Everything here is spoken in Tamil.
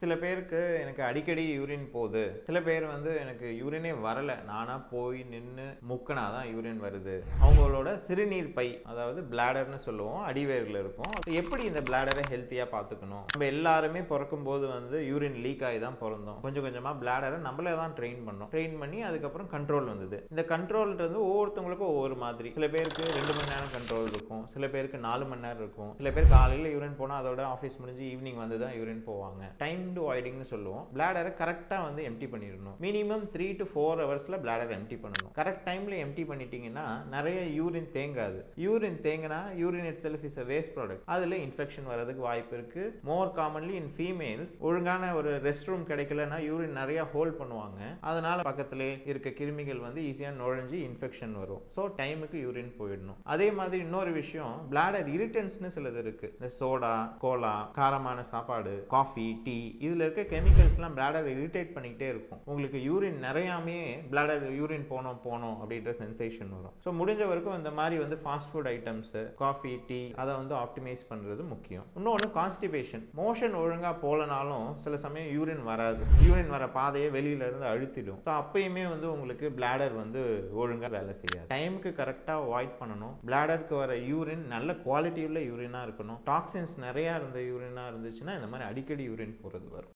சில பேருக்கு எனக்கு அடிக்கடி யூரின் போகுது. சில பேர் எனக்கு யூரினே வரல. நானா போய் நின்னு முக்குனா தான் யூரின் வருது. அவங்களோட சிறுநீர் பை, அதாவது பிளாடர்ன்னு சொல்லுவோம். அடிவயிறுல இருக்கும். எப்படி இந்த பிளாடரை ஹெல்த்தியா பார்த்துக்கணும்? நம்ம எல்லாருமே பொறக்கும்போது யூரின் லீக் ஆகி தான் பொறந்தோம். கொஞ்சம் கொஞ்சமா பிளாடரை நம்மளே தான் ட்ரெயின் பண்ணோம். ட்ரெயின் பண்ணி அதுக்கப்புறம் கண்ட்ரோல் வந்தது. இந்த கண்ட்ரோல்ன்றது ஒவ்வொருத்தவங்களுக்கும் ஒவ்வொரு மாதிரி. சில பேருக்கு 2 மணி நேரம் கண்ட்ரோல் இருக்கும். சில பேருக்கு 4 மணி நேரம் இருக்கும். சில பேர் காலையில் யூரின் போனால் அதோட ஆஃபீஸ் முடிஞ்சு ஈவினிங் வந்து தான் யூரின் போவாங்க. டைம் வாய்டிங்னு சொல்லுவோம். பிளாடரை கரெக்டாக எம்டி பண்ணிடணும். மினிமம் 3 to 4 ஹவர்ஸில் பிளாடர் எம்டி பண்ணணும். கரெக்ட் டைமில் எம்டி பண்ணிட்டீங்கன்னா நிறைய யூரின் தேங்காது. யூரின் தேங்கினா urine itself is a waste product. அதில் இன்ஃபெக்ஷன் வரதுக்கு வாய்ப்பு இருக்கு. மோர் காமன்லி இன் ஃபீமேல்ஸ் ஒழுங்கான ஒரு ரெஸ்ட் ரூம் கிடைக்கலன்னா யூரின் நிறைய ஹோல்ட் பண்ணுவாங்க. அதனால பக்கத்திலே இருக்க கிருமிகள் ஈஸியாக நுழைஞ்சு இன்ஃபெக்ஷன் வரும். ஸோ டைமுக்கு யூரின் போயிடணும். அதே மாதிரி இன்னொரு விஷயம், பிளாடர் இரிட்டன்ஸ்னு சிலது இருக்கு. இந்த சோடா, கோலா, காரமான சாப்பாடு, காஃபி, டீ, இதில் இருக்க கெமிக்கல்ஸ்லாம் பிளாடர் இரிட்டேட் பண்ணிக்கிட்டே இருக்கும். உங்களுக்கு யூரின் நிறையாமே பிளாடர் யூரின் போனோம் அப்படின்ற சென்சேஷன் வரும். ஸோ முடிஞ்ச வரைக்கும் இந்த மாதிரி fast food items, coffee, tea, அதை ஆப்டிமைஸ் பண்ணுறது முக்கியம். இன்னொன்று கான்ஸ்டிபேஷன். மோஷன் ஒழுங்காக போகலனாலும் சில சமயம் யூரின் வராது. யூரின் வர பாதையை வெளியில இருந்து அழுத்திடும். ஸோ அப்பயுமே உங்களுக்கு பிளாடர் ஒழுங்காக வேலை செய்யாது. டைமுக்கு கரெக்டாக அவாய்ட் பண்ணணும். பிளாடருக்கு வர யூரின் நல்ல குவாலிட்டி உள்ள யூரினாக இருக்கணும். டாக்ஸின்ஸ் நிறையா இருந்த யூரினாக இருந்துச்சுன்னா இந்த மாதிரி அடிக்கடி யூரின் போகிறது வரும்.